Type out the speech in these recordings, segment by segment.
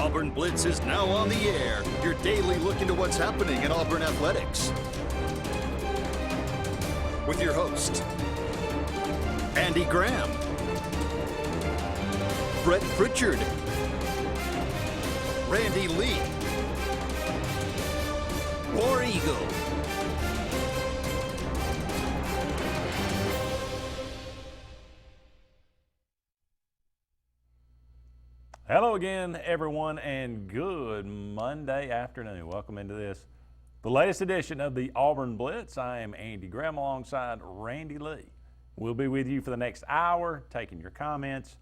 Auburn Blitz is now on the air, your daily look into what's happening in Auburn athletics. With your host, Andy Graham, Brett Pritchard, Randy Lee, War Eagle. Hello again, everyone, and good Monday afternoon. Welcome into the latest edition of the Auburn Blitz. I am Andy Graham alongside Randy Lee. We'll be with you for the next hour, taking your comments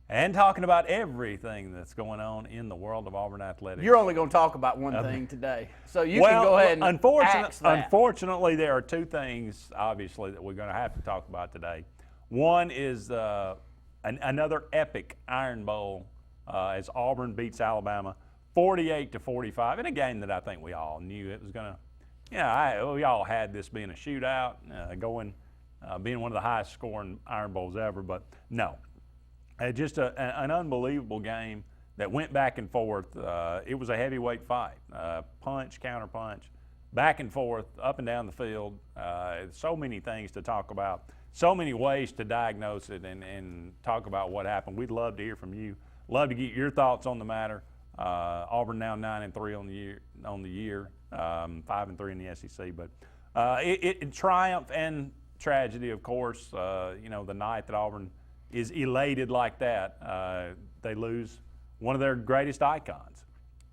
and talking about everything that's going on in the world of Auburn athletics. You're only going to talk about one thing today, so you can go ahead and axe that. Unfortunately, there are two things, obviously, that we're going to have to talk about today. One is another epic Iron Bowl as Auburn beats Alabama 48-45 in a game that I think we all knew it was going to, we all had this being a shootout, being one of the highest scoring Iron Bowls ever, but no. Just an unbelievable game that went back and forth. It was a heavyweight fight, punch, counter punch, back and forth, up and down the field. So many things to talk about, so many ways to diagnose it and talk about what happened. We'd love to hear from you. Love to get your thoughts on the matter. Auburn now 9-3 on the year, 5-3 in the SEC. But it triumph and tragedy, of course. The night that Auburn is elated like that, they lose one of their greatest icons.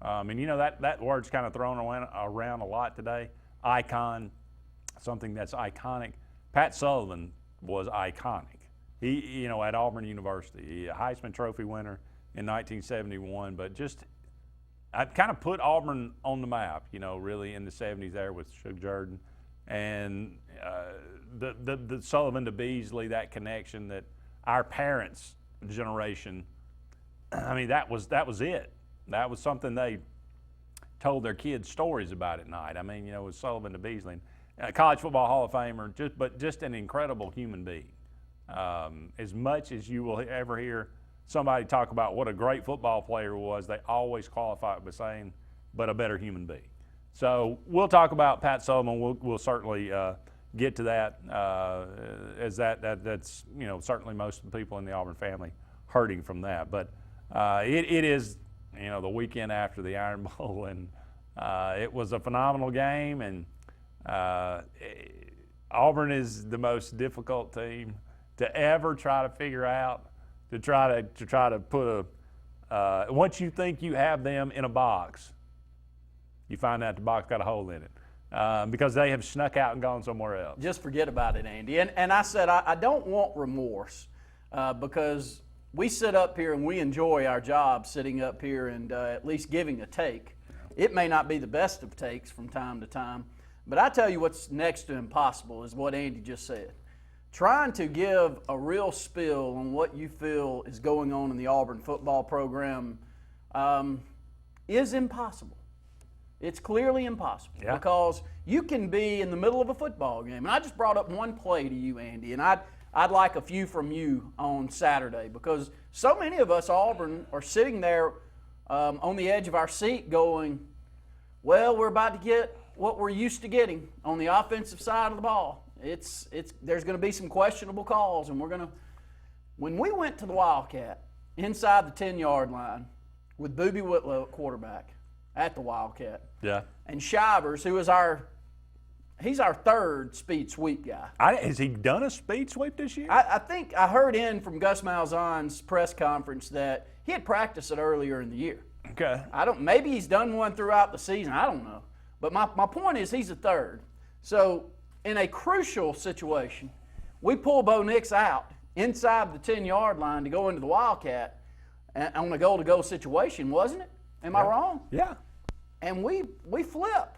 That word's kind of thrown around a lot today. Icon, something that's iconic. Pat Sullivan was iconic. He, at Auburn University, a Heisman Trophy winner in 1971, but I kind of put Auburn on the map, really in the 70s there with Suge Jordan. And the Sullivan to Beasley, that connection that our parents' generation, that was it. That was something they told their kids stories about at night. It was Sullivan to Beasley. College Football Hall of Famer, just an incredible human being. As much as you will ever hear somebody talk about what a great football player was, they always qualify it by saying, but a better human being. So we'll talk about Pat Sullivan. We'll certainly get to that, as that's certainly most of the people in the Auburn family hurting from that. But it is the weekend after the Iron Bowl, and it was a phenomenal game. And Auburn is the most difficult team to ever try to figure out. To try to put once you think you have them in a box, you find out the box got a hole in it because they have snuck out and gone somewhere else. Just forget about it, Andy. And I said I don't want remorse because we sit up here and we enjoy our job sitting up here and at least giving a take. Yeah. It may not be the best of takes from time to time, but I tell you what's next to impossible is what Andy just said. Trying to give a real spill on what you feel is going on in the Auburn football program is impossible. It's clearly impossible because you can be in the middle of a football game. And I just brought up one play to you, Andy, and I'd like a few from you on Saturday because so many of us Auburn are sitting there on the edge of our seat going, well, we're about to get what we're used to getting on the offensive side of the ball. There's going to be some questionable calls, and when we went to the Wildcat inside the 10-yard line with Boobie Whitlow at quarterback at the Wildcat, and Shivers, who is he's our third speed sweep guy. Has he done a speed sweep this year? I think I heard in from Gus Malzahn's press conference that he had practiced it earlier in the year. Okay. Maybe he's done one throughout the season. I don't know, but my point is he's a third. So in a crucial situation, we pull Bo Nix out inside the 10-yard line to go into the Wildcat on a goal-to-go situation, wasn't it? Am I wrong? Yeah. And we flip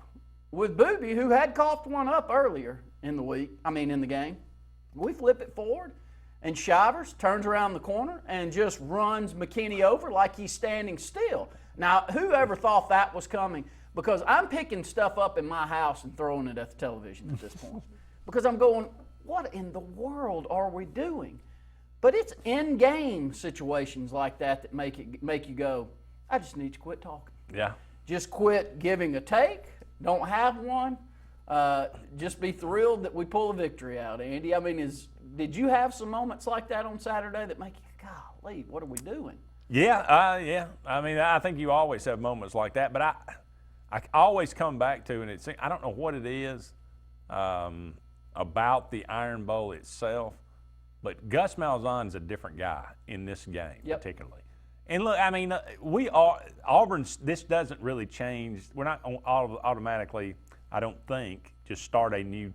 with Boobie, who had coughed one up earlier in the game. We flip it forward, and Shivers turns around the corner and just runs McKinley over like he's standing still. Now, whoever thought that was coming? Because I'm picking stuff up in my house and throwing it at the television at this point. Because I'm going, what in the world are we doing? But it's in-game situations like that make you go, I just need you to quit talking. Yeah. Just quit giving a take. Don't have one. Just be thrilled that we pull a victory out, Andy. I mean, did you have some moments like that on Saturday that make you, golly, what are we doing? Yeah, yeah. I mean, I think you always have moments like that, but I always come back to, and I don't know what it is about the Iron Bowl itself, but Gus Malzahn's a different guy in this game, particularly. And look, I mean, Auburn's. This doesn't really change. We're not automatically, I don't think, just start a new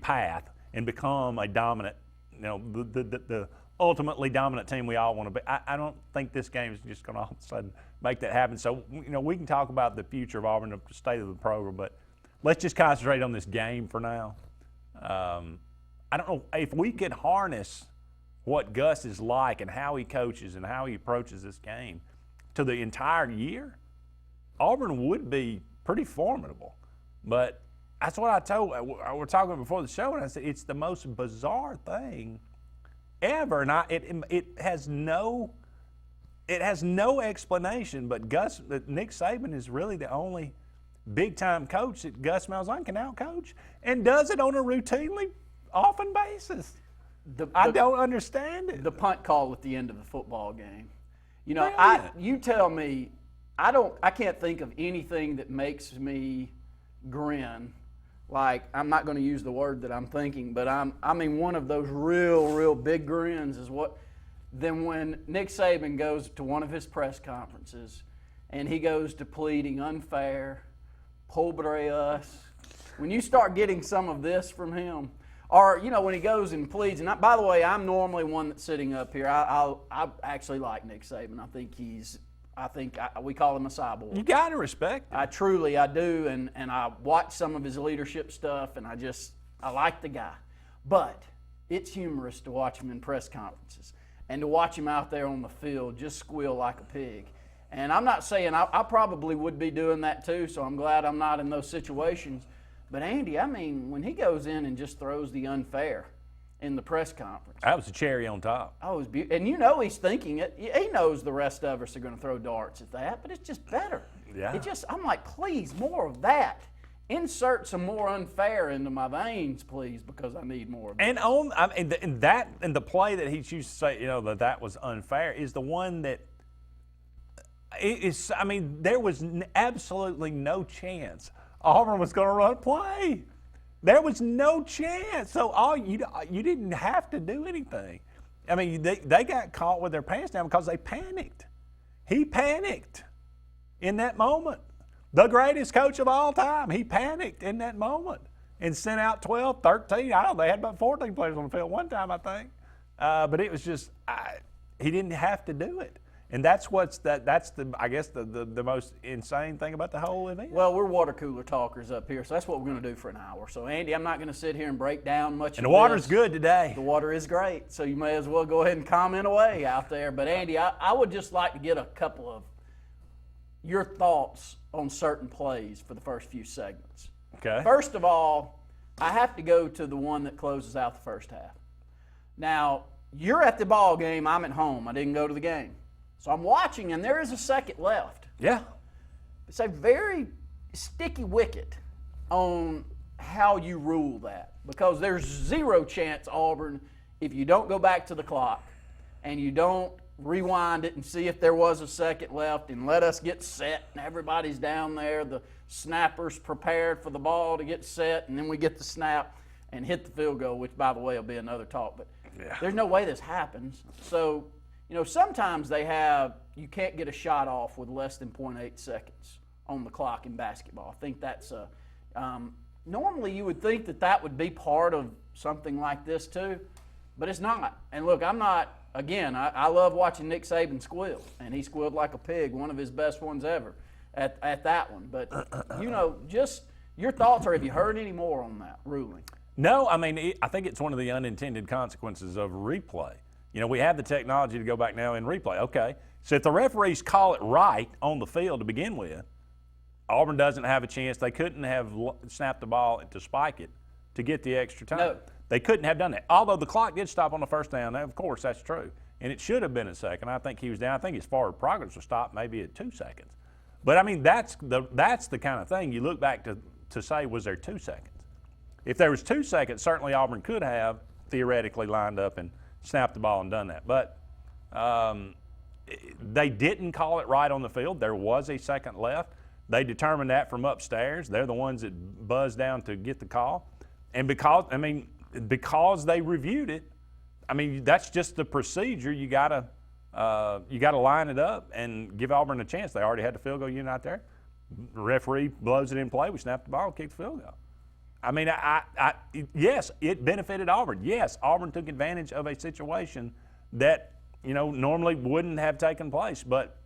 path and become a dominant, the ultimately dominant team we all want to be. I don't think this game is just going to all of a sudden make that happen. So, we can talk about the future of Auburn, the state of the program, but let's just concentrate on this game for now. I don't know if we could harness what Gus is like and how he coaches and how he approaches this game to the entire year, Auburn would be pretty formidable. But that's what we're talking before the show, and I said it's the most bizarre thing ever, and it has no explanation. But Nick Saban is really the only big-time coach that Gus Malzahn can out-coach, and does it on a routinely often basis. I don't understand it. The punt call at the end of the football game. You tell me, I can't think of anything that makes me grin. Like, I'm not going to use the word that I'm thinking, but I mean one of those real big grins is then when Nick Saban goes to one of his press conferences and he goes to pleading unfair, pobre us. When you start getting some of this from him, or, when he goes and pleads, and by the way, I'm normally one that's sitting up here. I actually like Nick Saban. I think we call him a cyborg. You got to respect him. I do, and I watch some of his leadership stuff, and I like the guy. But it's humorous to watch him in press conferences and to watch him out there on the field just squeal like a pig. And I'm not saying I probably would be doing that too, so I'm glad I'm not in those situations. But Andy, I mean, when he goes in and just throws the unfair in the press conference. That was a cherry on top. Oh, it was beautiful. And he's thinking it. He knows the rest of us are going to throw darts at that, but it's just better. Yeah. I'm like, please, more of that. Insert some more unfair into my veins, please, because I need more of it. And the play that he used to say, that was unfair is the one that is. I mean, there was absolutely no chance Auburn was going to run play. There was no chance. So you didn't have to do anything. I mean, they got caught with their pants down because they panicked. He panicked in that moment. The greatest coach of all time, he panicked in that moment and sent out 12, 13. I don't know, they had about 14 players on the field one time, I think. But it was just, he didn't have to do it. And that's the most insane thing about the whole event. Well, we're water cooler talkers up here, so that's what we're going to do for an hour. So, Andy, I'm not going to sit here and break down much of this. And the water's good today. The water is great, so you may as well go ahead and comment away out there. But, Andy, I would just like to get a couple of your thoughts on certain plays for the first few segments. Okay. First of all, I have to go to the one that closes out the first half. Now, you're at the ball game. I'm at home. I didn't go to the game. So I'm watching, and there is a second left. Yeah. It's a very sticky wicket on how you rule that, because there's zero chance, Auburn, if you don't go back to the clock and you don't rewind it and see if there was a second left and let us get set and everybody's down there, the snapper's prepared for the ball to get set, and then we get the snap and hit the field goal, which, by the way, will be another talk. But there's no way this happens. So, sometimes you can't get a shot off with less than 0.8 seconds on the clock in basketball. I think that's normally you would think that would be part of something like this too, but it's not. And look, I'm not, again, I love watching Nick Saban squeal, and he squealed like a pig, one of his best ones ever at that one. But, just your thoughts, or have you heard any more on that ruling? No, I mean, I think it's one of the unintended consequences of replay. We have the technology to go back now and replay. Okay, so if the referees call it right on the field to begin with, Auburn doesn't have a chance. They couldn't have snapped the ball to spike it to get the extra time. No. They couldn't have done that. Although the clock did stop on the first down. Of course, that's true. and it should have been a second. I think he was down. I think his forward progress was stopped maybe at 2 seconds. But, I mean, that's the kind of thing you look back to say, was there 2 seconds? If there was 2 seconds, certainly Auburn could have theoretically lined up and snapped the ball and done that. But they didn't call it right on the field. There was a second left. They determined that from upstairs. They're the ones that buzzed down to get the call. And because they reviewed it, I mean, that's just the procedure. You gotta line it up and give Auburn a chance. They already had the field goal unit out there. The referee blows it in play. We snap the ball, kick the field goal. I mean, yes, it benefited Auburn. Yes, Auburn took advantage of a situation that, normally wouldn't have taken place. But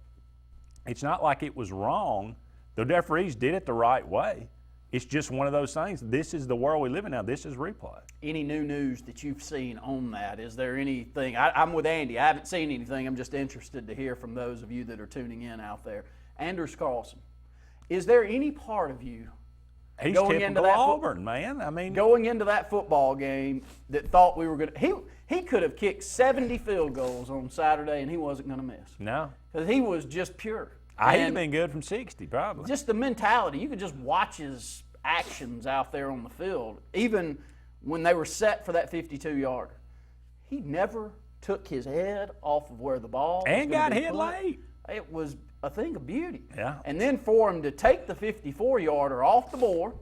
it's not like it was wrong. The referees did it the right way. It's just one of those things. This is the world we live in now. This is replay. Any new news that you've seen on that? Is there anything? I'm with Andy. I haven't seen anything. I'm just interested to hear from those of you that are tuning in out there. Anders Carlson, is there any part of you He's going into that Auburn, man. I mean, going into that football game that thought we were going to he could have kicked 70 field goals on Saturday and he wasn't going to miss. No. Because he was just pure. He'd have been good from 60 probably. Just the mentality. You could just watch his actions out there on the field. Even when they were set for that 52-yarder. He never took his head off of where the ball was and got hit put. Late. It was a thing of beauty. Yeah. And then for him to take the 54-yarder off the board,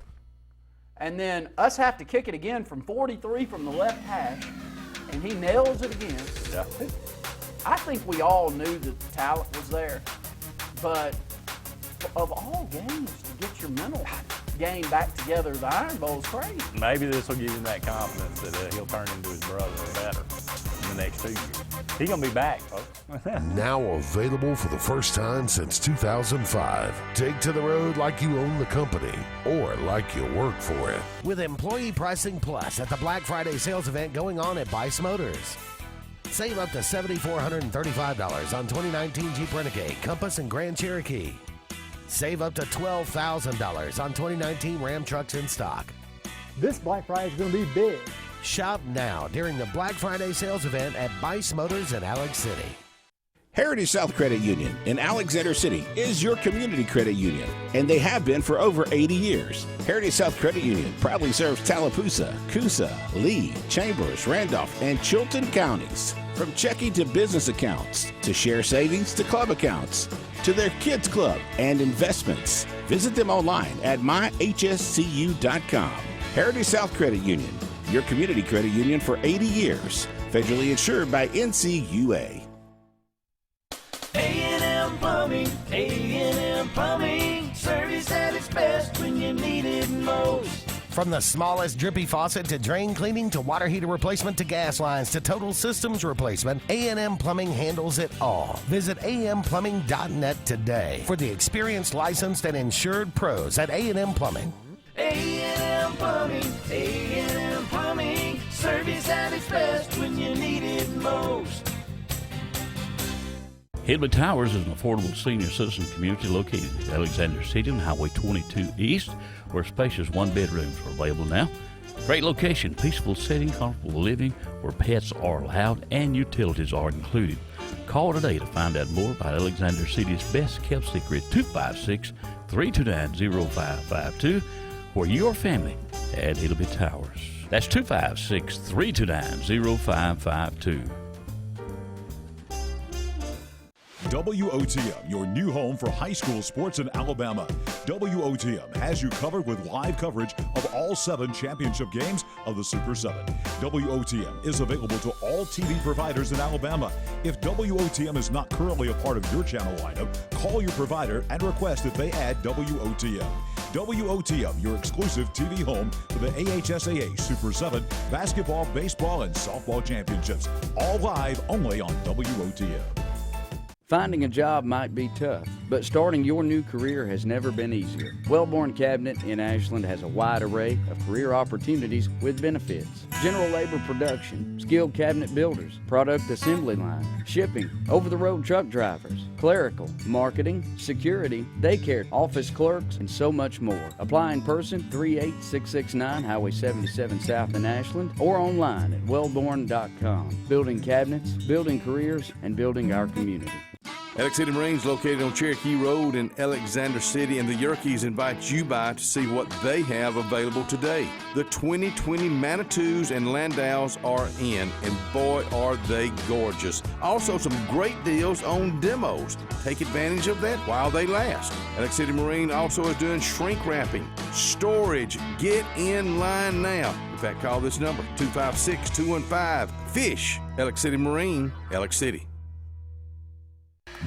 and then us have to kick it again from 43 from the left hash, and he nails it again. Yeah. I think we all knew that the talent was there, but of all games to get your mental game back together, the Iron Bowl is crazy. Maybe this will give him that confidence that he'll turn into his brother or better in the next 2 years. He's going to be back, folks. Now available for the first time since 2005. Take to the road like you own the company or like you work for it. With Employee Pricing Plus at the Black Friday sales event going on at Bice Motors. Save up to $7,435 on 2019 Jeep Renegade, Compass, and Grand Cherokee. Save up to $12,000 on 2019 Ram trucks in stock. This Black Friday is going to be big. Shop now during the Black Friday sales event at Bice Motors in Alex City. Heritage South Credit Union in Alexander City is your community credit union, and they have been for over 80 years. Heritage South Credit Union proudly serves Tallapoosa, Coosa, Lee, Chambers, Randolph, and Chilton counties. From checking to business accounts, to share savings to club accounts, to their kids club and investments. Visit them online at myhscu.com. Heritage South Credit Union, your community credit union for 80 years. Federally insured by NCUA. A&M Plumbing, A&M Plumbing, service at its best when you need it most. From the smallest drippy faucet to drain cleaning to water heater replacement to gas lines to total systems replacement, A&M Plumbing handles it all. Visit amplumbing.net today for the experienced, licensed, and insured pros at A&M Plumbing. A&M Plumbing, A&M Plumbing, service at its best when you need it most. Hillby Towers is an affordable senior citizen community located in Alexander City on Highway 22 East, where spacious one-bedrooms are available now. Great location, peaceful setting, comfortable living, where pets are allowed and utilities are included. Call today to find out more about Alexander City's best-kept secret, 256-329-0552, for your family at Hillby Towers. That's 256-329-0552. WOTM, your new home for high school sports in Alabama. WOTM has you covered with live coverage of all 7 championship games of the Super 7. WOTM is available to all TV providers in Alabama. If WOTM is not currently a part of your channel lineup, call your provider and request that they add WOTM. WOTM, your exclusive TV home for the AHSAA Super 7 basketball, baseball, and softball championships. All live only on WOTM. Finding a job might be tough, but starting your new career has never been easier. Wellborn Cabinet in Ashland has a wide array of career opportunities with benefits. General labor production, skilled cabinet builders, product assembly line, shipping, over-the-road truck drivers, clerical, marketing, security, daycare, office clerks, and so much more. Apply in person, 38669 Highway 77 South in Ashland, or online at wellborn.com. Building cabinets, building careers, and building our community. Alex City Marine's located on Cherokee Road in Alexander City, and the Yerkes invite you by to see what they have available today. The 2020 Manitous and Landaus are in, and boy, are they gorgeous. Also, some great deals on demos. Take advantage of that while they last. Alex City Marine also is doing shrink wrapping, storage. Get in line now. In fact, call this number, 256-215-FISH. Alex City Marine, Alex City.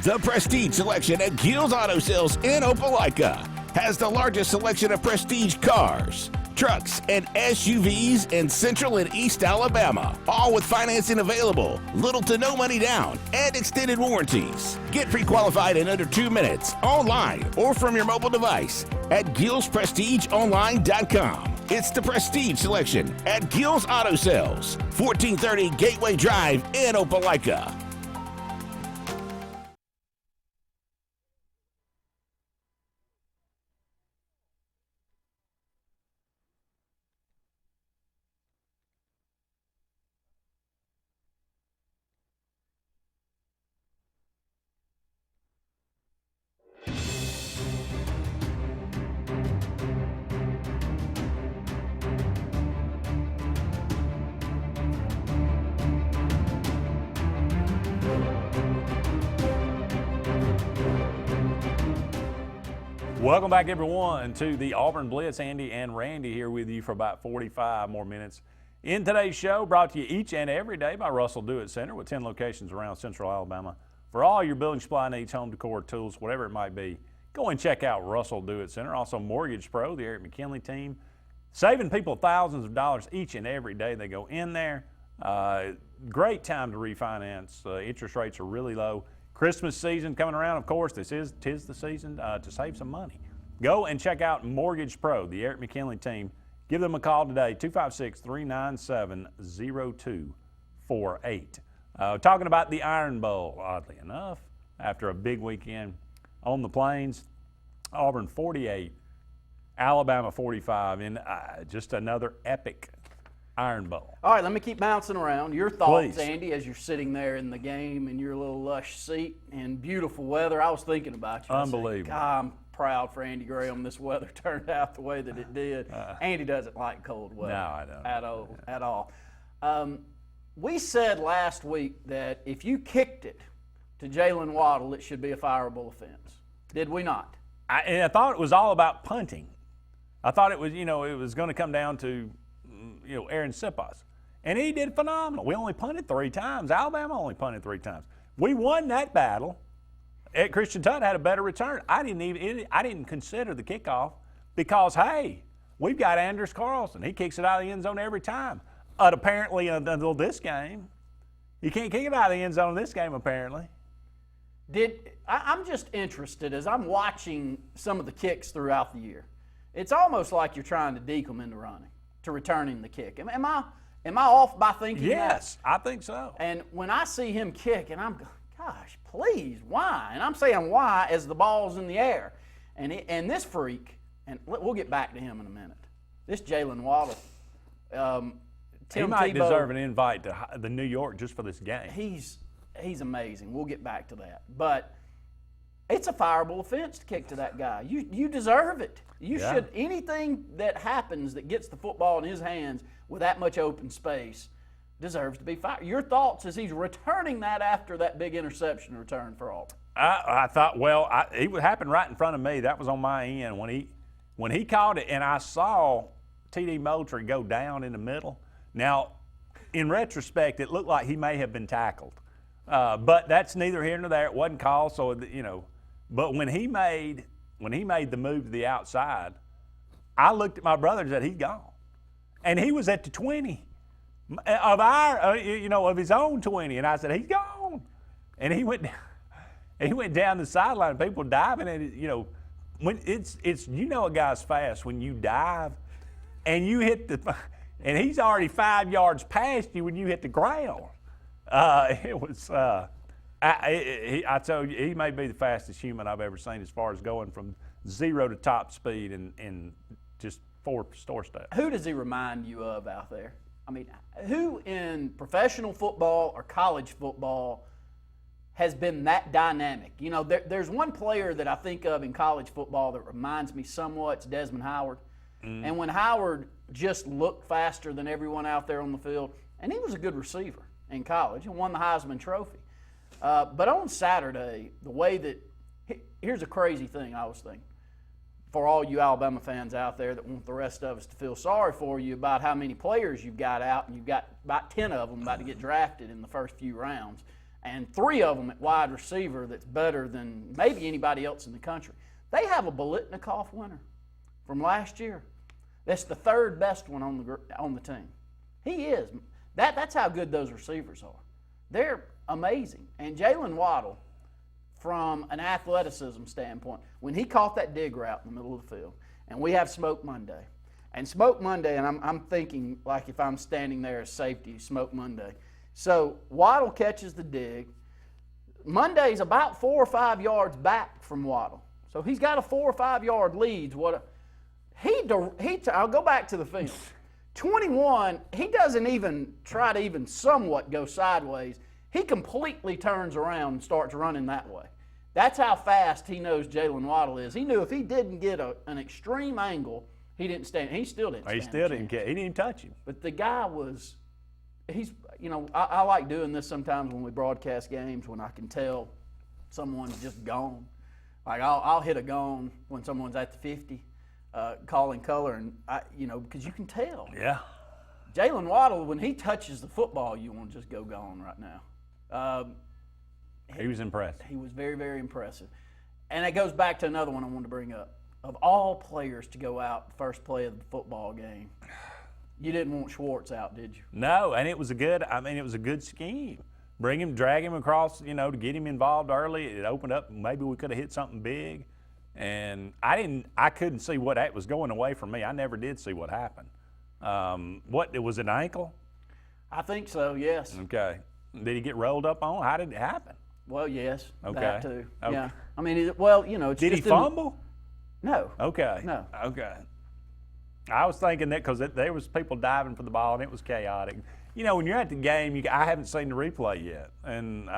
The Prestige Selection at Gill's Auto Sales in Opelika has the largest selection of prestige cars, trucks, and SUVs in Central and East Alabama, all with financing available, little to no money down, and extended warranties. Get pre-qualified in under 2 minutes, online or from your mobile device at GillsPrestigeOnline.com. It's the Prestige Selection at Gill's Auto Sales, 1430 Gateway Drive in Opelika. Welcome back, everyone, to the Auburn Blitz. Andy and Randy here with you for about 45 more minutes. In today's show, brought to you each and every day by Russell Do-It Center with 10 locations around Central Alabama. For all your building supply needs, home decor, tools, whatever it might be, go and check out Russell Do-It Center. Also, Mortgage Pro, the Eric McKinley team, saving people thousands of dollars each and every day they go in there. Great time to refinance. Interest rates are really low. Christmas season coming around, of course, tis the season to save some money. Go and check out Mortgage Pro, the Eric McKinley team. Give them a call today, 256-397-0248. Talking about the Iron Bowl, oddly enough, after a big weekend on the Plains, Auburn 48, Alabama 45 in just another epic Iron Bowl. All right, let me keep bouncing around. Your thoughts, Please. Andy, as you're sitting there in the game in your little lush seat in beautiful weather. I was thinking about you. Unbelievable. God, I'm proud for Andy Graham. This weather turned out the way that it did. Andy doesn't like cold weather. No, I don't. At all. We said last week that if you kicked it to Jalen Waddle, it should be a fireable offense. Did we not? I thought it was all about punting. I thought it was, it was going to come down to, Aaron Sipas. And he did phenomenal. We only punted 3 times. Alabama only punted 3 times. We won that battle. Christian Tutt had a better return. I didn't consider the kickoff because, hey, we've got Anders Carlson. He kicks it out of the end zone every time. Apparently, until this game, you can't kick it out of the end zone in this game, apparently. I'm just interested as I'm watching some of the kicks throughout the year. It's almost like you're trying to deke them into running, to returning the kick. Am I off by thinking that? Yes, I think so. And when I see him kick, and I'm going, gosh, please, why? And I'm saying why as the ball's in the air. And this freak, and we'll get back to him in a minute, this Jalen Waddle, he might deserve an invite to the New York just for this game. He's amazing. We'll get back to that. But it's a fireable offense to kick to that guy. You deserve it. You should. Anything that happens that gets the football in his hands with that much open space deserves to be fired. Your thoughts as he's returning that after that big interception return for Auburn? I thought, it would happen right in front of me. That was on my end when he caught it, and I saw T.D. Moultrie go down in the middle. Now, in retrospect, it looked like he may have been tackled, but that's neither here nor there. It wasn't called, so But when he made the move to the outside, I looked at my brother and said, he's gone, and he was at the 20 of his own 20, and I said, he's gone, and he went down. he went down the sideline, people diving, and when it's a guy's fast when you dive, and you hit and he's already 5 yards past you when you hit the ground. It was. I told you, he may be the fastest human I've ever seen as far as going from 0 to top speed in just 4 store steps. Who does he remind you of out there? I mean, who in professional football or college football has been that dynamic? There's one player that I think of in college football that reminds me somewhat. It's Desmond Howard. And when Howard just looked faster than everyone out there on the field, and he was a good receiver in college and won the Heisman Trophy. But on Saturday, the way that – here's a crazy thing I was thinking. For all you Alabama fans out there that want the rest of us to feel sorry for you about how many players you've got out, and you've got about 10 of them about to get drafted in the first few rounds, and 3 of them at wide receiver that's better than maybe anybody else in the country. They have a Biletnikoff winner from last year. That's the 3rd best one on the team. He is. That's how good those receivers are. They're amazing. And Jalen Waddle, from an athleticism standpoint, when he caught that dig route in the middle of the field, and we have Smoke Monday, and I'm thinking like if I'm standing there as safety, Smoke Monday. So Waddle catches the dig. Monday's about 4 or 5 yards back from Waddle. So he's got a 4 or 5 yard lead. I'll go back to the film. 21, he doesn't even try to even somewhat go sideways. He completely turns around and starts running that way. That's how fast he knows Jalen Waddle is. He knew if he didn't get an extreme angle, he didn't stand. He still didn't stand. He still didn't care. He didn't even touch him. But the guy was, I like doing this sometimes when we broadcast games when I can tell someone's just gone. Like I'll hit a gong when someone's at the 50. Calling color, and because you can tell. Yeah. Jalen Waddle, when he touches the football, you want to just go gone right now. He was impressive. He was very, very impressive. And it goes back to another one I wanted to bring up. Of all players to go out first play of the football game, you didn't want Schwartz out, did you? No, and it was a good scheme. Drag him across, to get him involved early. It opened up. Maybe we could have hit something big. And I couldn't see what was going away from me. I never did see what happened. It was an ankle? I think so, yes. Okay. Did he get rolled up on? How did it happen? Well, yes. Okay. That too. Okay. Yeah. I mean, it's did he fumble? No. Okay. No. Okay. I was thinking that because there was people diving for the ball and it was chaotic. When you're at the game, I haven't seen the replay yet, and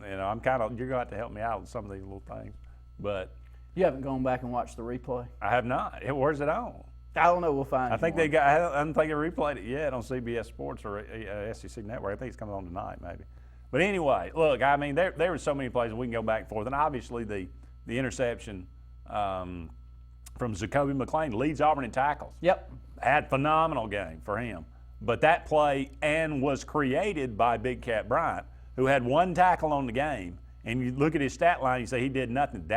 you're going to have to help me out with some of these little things, but. You haven't gone back and watched the replay? I have not. Where's it on? I don't know. We'll find. I think I don't think they replayed it yet on CBS Sports or SEC Network. I think it's coming on tonight, maybe. But anyway, look, there were so many plays we can go back and forth, and obviously the interception from Zacoby McClain leads Auburn in tackles. Yep. Had phenomenal game for him. But that play was created by Big Cat Bryant, who had 1 tackle on the game. And you look at his stat line, you say he did nothing.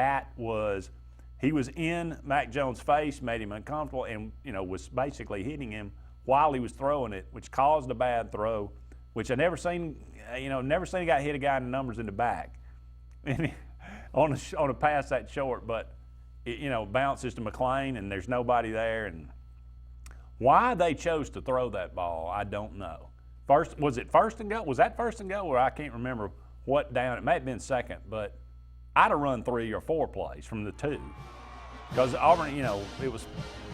He was in Mac Jones' face, made him uncomfortable, and was basically hitting him while he was throwing it, which caused a bad throw, which I never seen a guy hit a guy in the numbers in the back, on a pass that short. But it bounces to McClain, and there's nobody there. And why they chose to throw that ball, I don't know. Was it first and goal? Was that first and goal, or I can't remember what down? It may have been second, but I'd have run 3 or 4 plays from the 2, because Auburn, it was.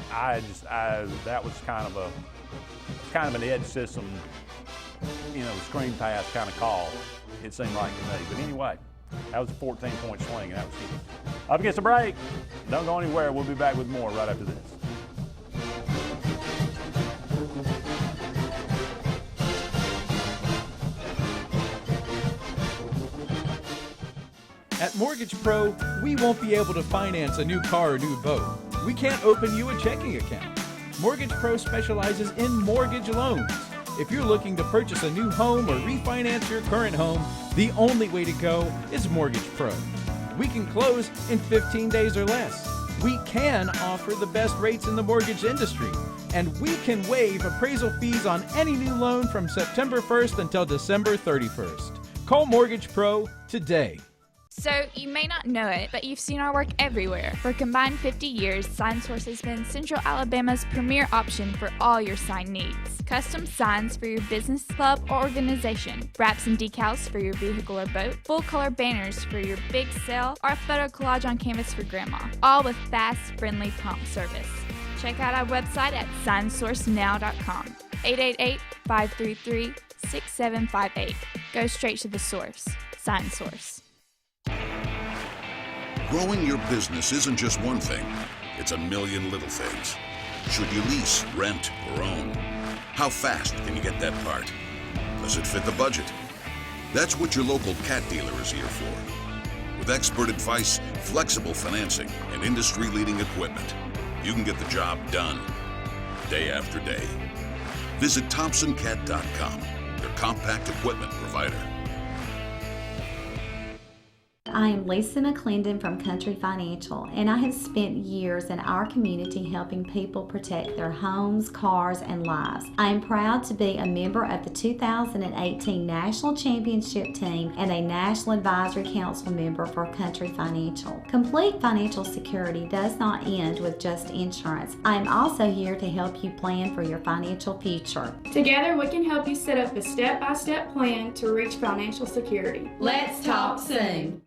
That was kind of an edge system, screen pass kind of call. It seemed like to me. But anyway, that was a 14-point swing, and that was huge. Up against the break. Don't go anywhere. We'll be back with more right after this. At Mortgage Pro, we won't be able to finance a new car or new boat. We can't open you a checking account. Mortgage Pro specializes in mortgage loans. If you're looking to purchase a new home or refinance your current home, the only way to go is Mortgage Pro. We can close in 15 days or less. We can offer the best rates in the mortgage industry. And we can waive appraisal fees on any new loan from September 1st until December 31st. Call Mortgage Pro today. So, you may not know it, but you've seen our work everywhere. For a combined 50 years, SignSource has been Central Alabama's premier option for all your sign needs. Custom signs for your business, club, or organization. Wraps and decals for your vehicle or boat. Full-color banners for your big sale, or a photo collage on canvas for grandma. All with fast, friendly, prompt service. Check out our website at signsourcenow.com. 888-533-6758. Go straight to the source. SignSource. Growing your business isn't just one thing, it's a million little things. Should you lease, rent, or own? How fast can you get that part? Does it fit the budget? That's what your local cat dealer is here for. With expert advice, flexible financing, and industry-leading equipment, you can get the job done, day after day. Visit ThompsonCat.com, your compact equipment provider. I am Lisa McClendon from Country Financial, and I have spent years in our community helping people protect their homes, cars, and lives. I am proud to be a member of the 2018 National Championship Team and a National Advisory Council member for Country Financial. Complete financial security does not end with just insurance. I am also here to help you plan for your financial future. Together, we can help you set up a step-by-step plan to reach financial security. Let's talk soon.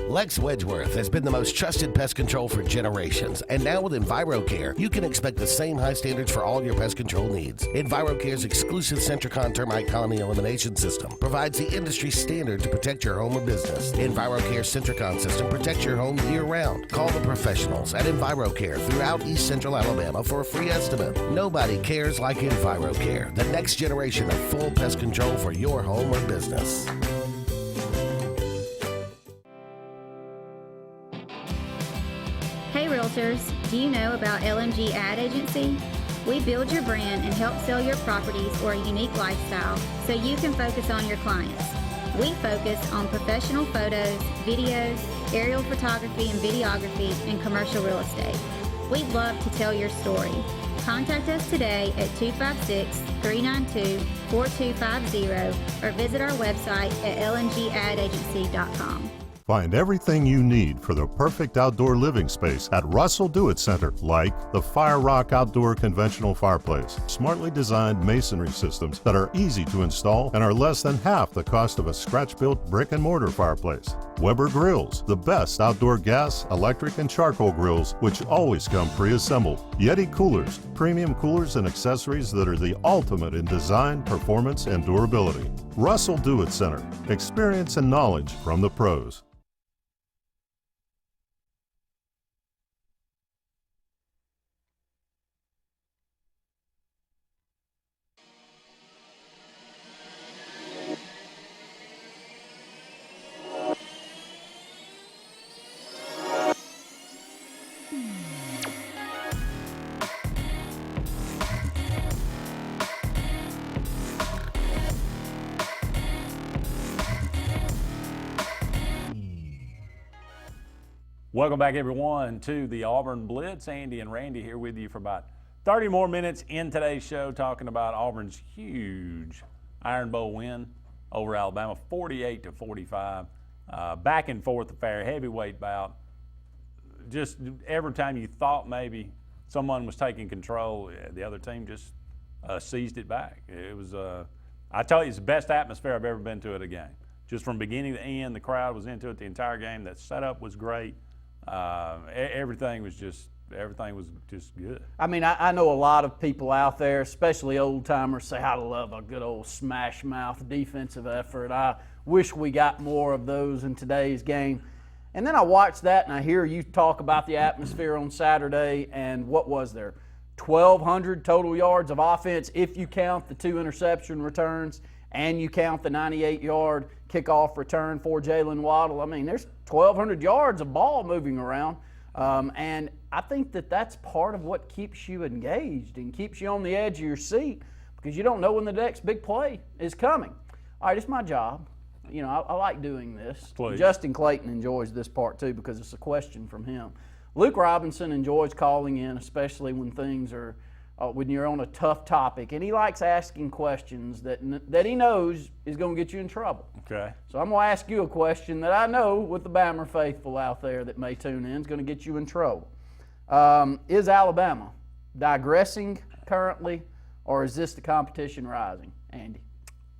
Lex Wedgeworth has been the most trusted pest control for generations, and now with EnviroCare, you can expect the same high standards for all your pest control needs. EnviroCare's exclusive Centricon termite colony elimination system provides the industry standard to protect your home or business. EnviroCare's Centricon system protects your home year-round. Call the professionals at EnviroCare throughout East Central Alabama for a free estimate. Nobody cares like EnviroCare, the next generation of full pest control for your home or business. Hey Realtors, do you know about LMG Ad Agency? We build your brand and help sell your properties or a unique lifestyle so you can focus on your clients. We focus on professional photos, videos, aerial photography and videography, and commercial real estate. We'd love to tell your story. Contact us today at 256-392-4250 or visit our website at lmgadagency.com. Find everything you need for the perfect outdoor living space at Russell Do It Center, like the Fire Rock Outdoor Conventional Fireplace, smartly designed masonry systems that are easy to install and are less than half the cost of a scratch-built brick and mortar fireplace. Weber Grills, the best outdoor gas, electric, and charcoal grills, which always come pre-assembled. Yeti Coolers, premium coolers and accessories that are the ultimate in design, performance, and durability. Russell Do It Center, experience and knowledge from the pros. Welcome back, everyone, to the Auburn Blitz. Andy and Randy here with you for about 30 more minutes in today's show, talking about Auburn's huge Iron Bowl win over Alabama, 48-45. Back and forth affair, heavyweight bout. Just every time you thought maybe someone was taking control, the other team just seized it back. It was, I tell you, it's the best atmosphere I've ever been to at a game. Just from beginning to end, the crowd was into it the entire game. That setup was great. Everything was just good. I mean, I know a lot of people out there, especially old timers, say I love a good old smash mouth defensive effort. I wish we got more of those in today's game. And then I watch that and I hear you talk about the atmosphere on Saturday, and what was there? 1,200 total yards of offense if you count the 2 interception returns and you count the 98-yard kickoff return for Jalen Waddle. I mean, there's 1,200 yards of ball moving around. And I think that that's part of what keeps you engaged and keeps you on the edge of your seat, because you don't know when the next big play is coming. All right, it's my job. You know, I like doing this. Please. Justin Clayton enjoys this part too, because it's a question from him. Luke Robinson enjoys calling in, especially when things are when you're on a tough topic, and he likes asking questions that he knows is going to get you in trouble. Okay. So I'm going to ask you a question that I know with the Bama faithful out there that may tune in is going to get you in trouble. Is Alabama digressing currently, or is this the competition rising, Andy?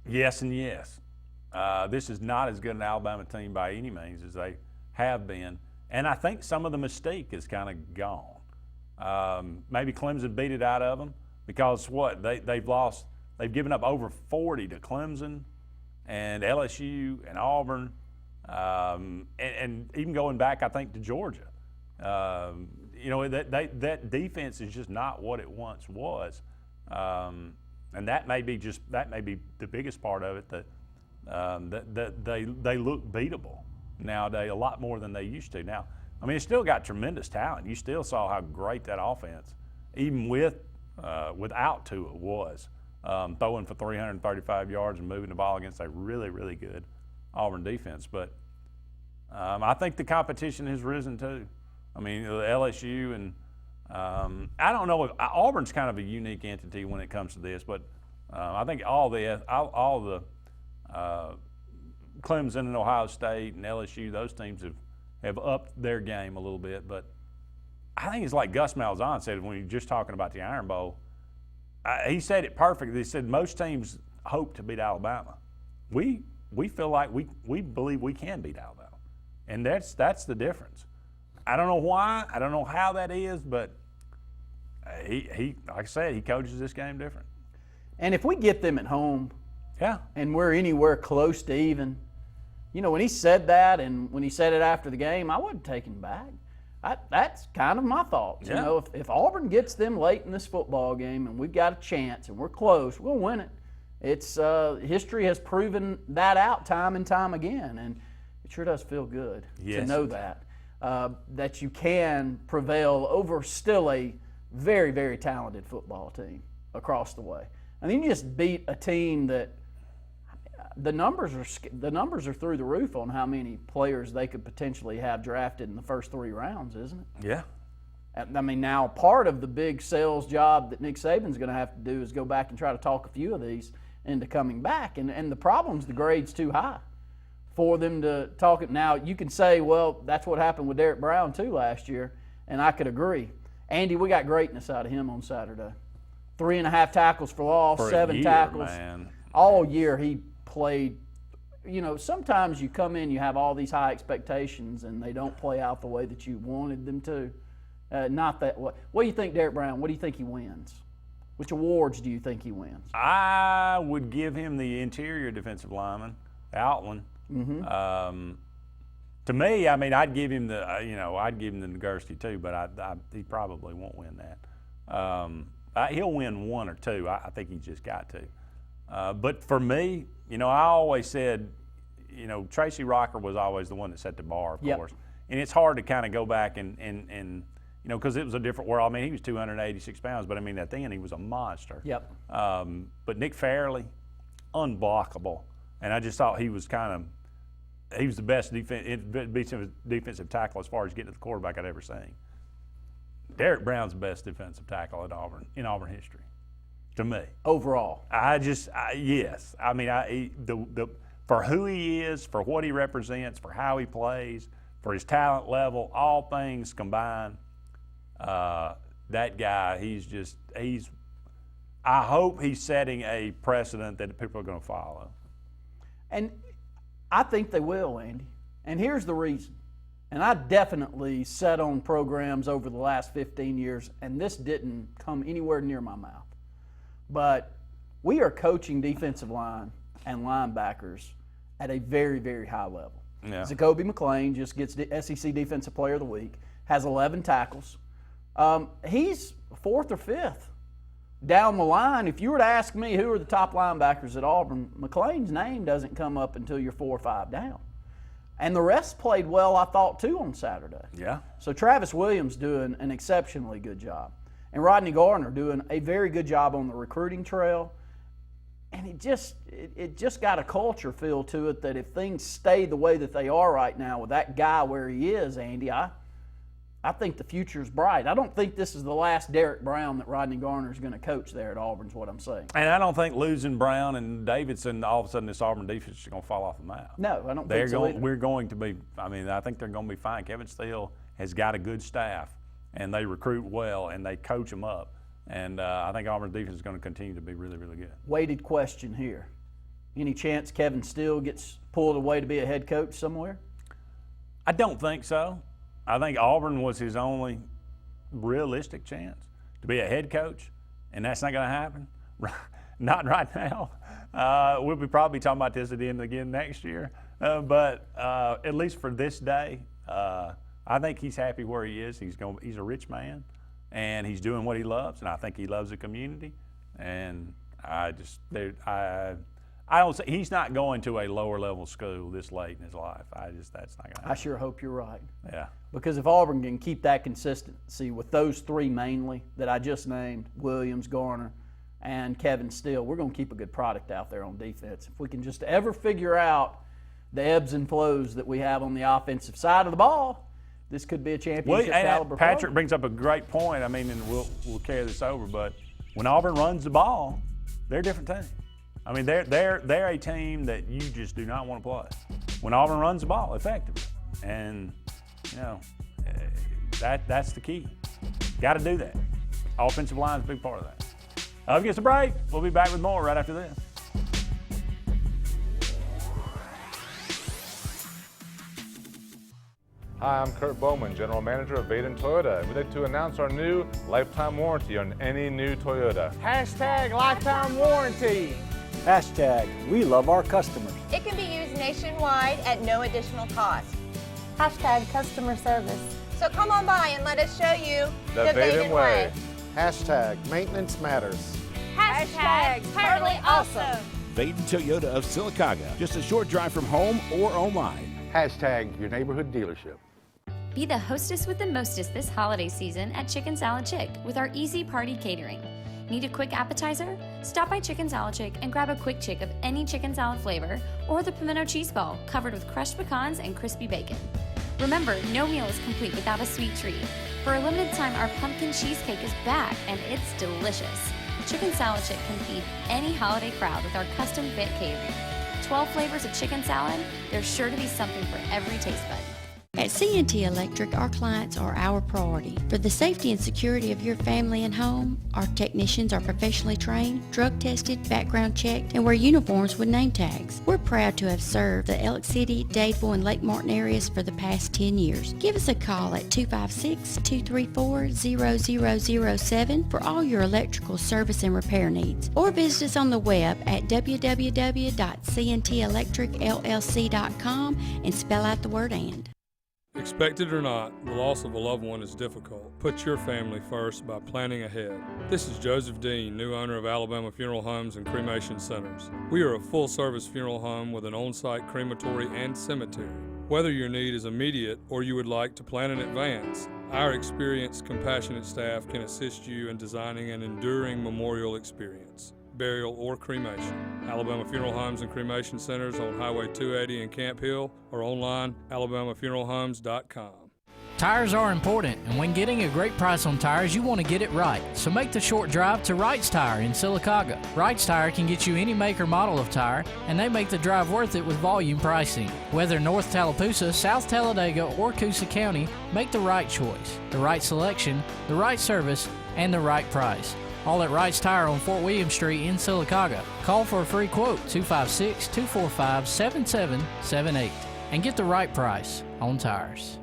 Yes and yes. This is not as good an Alabama team by any means as they have been, and I think some of the mystique is kind of gone. Maybe Clemson beat it out of them because they've given up over 40 to Clemson and LSU and Auburn, and even going back, I think, to Georgia. That defense is just not what it once was, and that may be the biggest part of it. That they look beatable nowadays a lot more than they used to. Now, I mean, it's still got tremendous talent. You still saw how great that offense, even without Tua, was. Throwing for 335 yards and moving the ball against a really, really good Auburn defense. But I think the competition has risen too. I mean, LSU and I don't know if Auburn's kind of a unique entity when it comes to this, but I think all the Clemson and Ohio State and LSU, those teams have upped their game a little bit. But I think it's like Gus Malzahn said when he was just talking about the Iron Bowl. He said it perfectly. He said most teams hope to beat Alabama. We feel like we believe we can beat Alabama, and that's the difference. I don't know why. I don't know how that is, but he like I said, he coaches this game different. And if we get them at home, yeah, and we're anywhere close to even, when he said that and when he said it after the game, I wasn't taken back. That's kind of my thoughts. Yeah. If Auburn gets them late in this football game and we've got a chance and we're close, we'll win it. It's history has proven that out time and time again, and it sure does feel good to know that you can prevail over still a very, very talented football team across the way. I mean, you just beat a team that the numbers are through the roof on how many players they could potentially have drafted in the first 3 rounds, isn't it? Yeah. I mean, now part of the big sales job that Nick Saban's going to have to do is go back and try to talk a few of these into coming back. And the problem's the grade's too high for them to talk it. Now, you can say, well, that's what happened with Derek Brown too last year, and I could agree. Andy, we got greatness out of him on Saturday. 3.5 tackles for loss, for 7 year, tackles. Man. All year he played. Sometimes you come in, you have all these high expectations, and they don't play out the way that you wanted them to. Not that way. What do you think, Derek Brown? What do you think he wins? Which awards do you think he wins? I would give him the interior defensive lineman, Outland. Mm-hmm. To me, I mean, I'd give him the Nagurski too, but he probably won't win that. He'll win 1 or 2. I think he's just got to. But for me, I always said, Tracy Rocker was always the one that set the bar, of course. And it's hard to kind of go back and because it was a different world. I mean, he was 286 pounds, but I mean, at the end, he was a monster. Yep. But Nick Fairley, unblockable. And I just thought he was the best defensive tackle as far as getting to the quarterback I'd ever seen. Derek Brown's the best defensive tackle in Auburn history, to me. Overall. Yes. I mean, for who he is, for what he represents, for how he plays, for his talent level, all things combined, that guy, I hope he's setting a precedent that people are going to follow. And I think they will, Andy. And here's the reason. And I definitely sat on programs over the last 15 years, and this didn't come anywhere near my mouth. But we are coaching defensive line and linebackers at a very, very high level. Yeah. Zacoby McClain just gets the SEC Defensive Player of the Week, has 11 tackles. He's 4th or 5th down the line. If you were to ask me who are the top linebackers at Auburn, McClain's name doesn't come up until you're 4 or 5 down. And the rest played well, I thought, too, on Saturday. Yeah. So Travis Williams doing an exceptionally good job. And Rodney Gardner doing a very good job on the recruiting trail. And it just got a culture feel to it that if things stay the way that they are right now with that guy where he is, Andy, I think the future's bright. I don't think this is the last Derek Brown that Rodney Garner is going to coach there at Auburn, is what I'm saying. And I don't think losing Brown and Davidson, all of a sudden this Auburn defense is going to fall off the map. No, I don't think so either. We're going to be, I think they're going to be fine. Kevin Steele has got a good staff, and they recruit well, and they coach them up. And I think Auburn's defense is going to continue to be really, really good. Weighted question here. Any chance Kevin Steele gets pulled away to be a head coach somewhere? I don't think so. I think Auburn was his only realistic chance to be a head coach, and that's not going to happen. Not right now. We'll be probably talking about this at the end again next year. But at least for this day, I think he's happy where he is. He's a rich man, and he's doing what he loves, and I think he loves the community. And I don't say he's not going to a lower level school this late in his life. That's not going to happen. I sure hope you're right. Yeah. Because if Auburn can keep that consistency with those three mainly that I just named, Williams, Garner, and Kevin Steele, we're going to keep a good product out there on defense. If we can just ever figure out the ebbs and flows that we have on the offensive side of the ball, this could be a championship caliber Patrick program. brings up a great point. I mean, and we'll carry this over, but when Auburn runs the ball, they're a different team. I mean, they're a team that you just do not want to play when Auburn runs the ball effectively, and that's the key. Got to do that. Offensive line is a big part of that. Let's get a break. We'll be back with more right after this. Hi, I'm Kurt Bowman, General Manager of Vaden Toyota. We'd like to announce our new lifetime warranty on any new Toyota. Hashtag lifetime warranty. Hashtag we love our customers. It can be used nationwide at no additional cost. Hashtag customer service. So come on by and let us show you the Vaden way. Hashtag maintenance matters. Hashtag totally awesome. Vaden Toyota of Sylacauga, just a short drive from home or online. Hashtag your neighborhood dealership. Be the hostess with the mostest this holiday season at Chicken Salad Chick with our easy party catering. Need a quick appetizer? Stop by Chicken Salad Chick and grab a quick chick of any chicken salad flavor or the pimento cheese ball covered with crushed pecans and crispy bacon. Remember, no meal is complete without a sweet treat. For a limited time, our pumpkin cheesecake is back and it's delicious. Chicken Salad Chick can feed any holiday crowd with our custom fit catering. 12 flavors of chicken salad, there's sure to be something for every taste bud. At C&T Electric, our clients are our priority. For the safety and security of your family and home, our technicians are professionally trained, drug tested, background checked, and wear uniforms with name tags. We're proud to have served the Elk City, Dadeville, and Lake Martin areas for the past 10 years. Give us a call at 256-234-0007 for all your electrical service and repair needs, or visit us on the web at www.cntelectricllc.com and spell out the word "and." Expect it or not, the loss of a loved one is difficult. Put your family first by planning ahead. This is Joseph Dean, new owner of Alabama Funeral Homes and Cremation Centers. We are a full-service funeral home with an on-site crematory and cemetery. Whether your need is immediate or you would like to plan in advance, our experienced, compassionate staff can assist you in designing an enduring memorial experience, burial, or cremation. Alabama Funeral Homes and Cremation Centers on Highway 280 in Camp Hill or online, alabamafuneralhomes.com. Tires are important, and when getting a great price on tires, you want to get it right. So make the short drive to Wright's Tire in Sylacauga. Wright's Tire can get you any make or model of tire, and they make the drive worth it with volume pricing. Whether North Tallapoosa, South Talladega, or Coosa County, make the right choice, the right selection, the right service, and the right price. All at Wright's Tire on Fort William Street in Sylacauga. Call for a free quote, 256-245-7778, and get the right price on tires.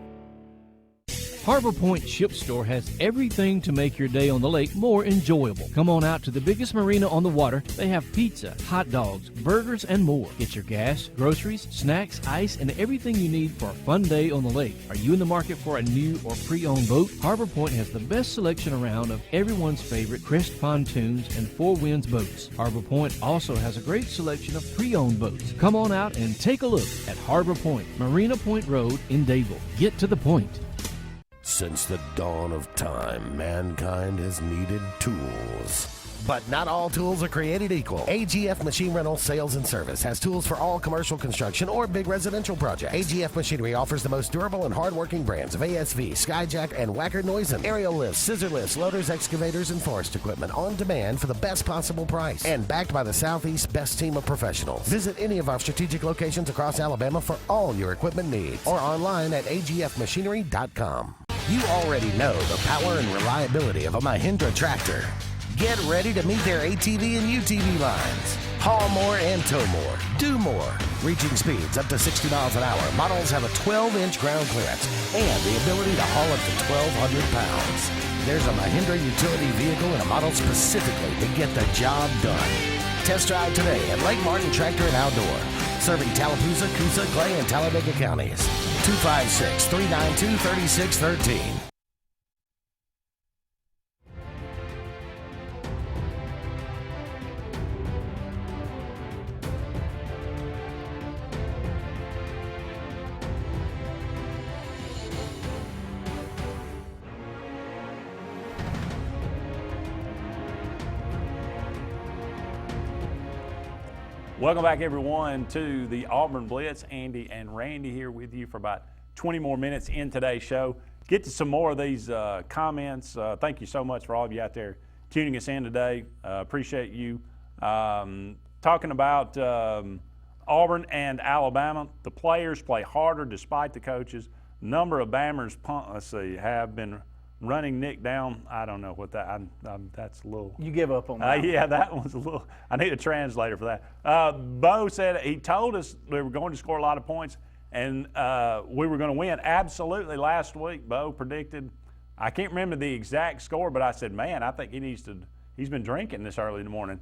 Harbor Point Ship Store has everything to make your day on the lake more enjoyable. Come on out to the biggest marina on the water. They have pizza, hot dogs, burgers, and more. Get your gas, groceries, snacks, ice, and everything you need for a fun day on the lake. Are you in the market for a new or pre-owned boat? Harbor Point has the best selection around of everyone's favorite Crest pontoons and Four Winds boats. Harbor Point also has a great selection of pre-owned boats. Come on out and take a look at Harbor Point, Marina Point Road in Dadeville. Get to the point. Since the dawn of time, mankind has needed tools. But not all tools are created equal. AGF Machine Rental Sales and Service has tools for all commercial construction or big residential projects. AGF Machinery offers the most durable and hardworking brands of ASV, Skyjack, and Wacker Neusen. Aerial lifts, scissor lifts, loaders, excavators, and forest equipment on demand for the best possible price. And backed by the Southeast's best team of professionals. Visit any of our strategic locations across Alabama for all your equipment needs. Or online at agfmachinery.com. You already know the power and reliability of a Mahindra tractor. Get ready to meet their ATV and UTV lines. Haul more and tow more. Do more. Reaching speeds up to 60 miles an hour. Models have a 12-inch ground clearance and the ability to haul up to 1,200 pounds. There's a Mahindra utility vehicle and a model specifically to get the job done. Test drive today at Lake Martin Tractor and Outdoor. Serving Tallapoosa, Coosa, Clay, and Talladega counties. 256-392-3613. Welcome back, everyone, to the Auburn Blitz. Andy and Randy here with you for about 20 more minutes in today's show. Get to some more of these comments. Thank you so much for all of you out there tuning us in today. Appreciate you. Talking about Auburn and Alabama, the players play harder despite the coaches. Number of Bammers, have been running Nick down. I don't know what that. That's a little. You give up on that. Yeah, that one's a little. I need a translator for that. Bo said he told us we were going to score a lot of points and we were going to win. Absolutely, last week Bo predicted. I can't remember the exact score, but I said, man, I think he needs to. He's been drinking this early in the morning.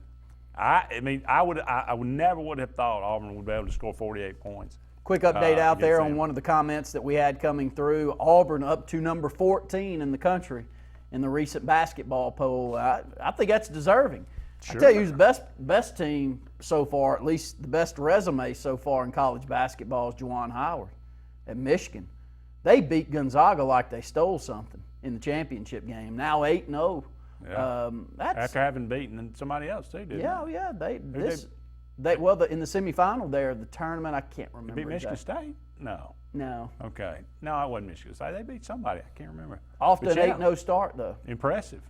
I mean, I would never would have thought Auburn would be able to score 48 points. Quick update out there on one of the comments that we had coming through. Auburn up to number 14 in the country in the recent basketball poll. I think that's deserving. Sure. I tell you who's the best team so far, at least the best resume so far in college basketball is Juwan Howard at Michigan. They beat Gonzaga like they stole something in the championship game. Now 8-0. Yeah. After having beaten somebody else too, didn't they? Yeah. In the semifinal there of the tournament, I can't remember. They beat Michigan State? No. Okay. No, it wasn't Michigan State. They beat somebody. I can't remember. Off to an 8-0 start, though. Impressive.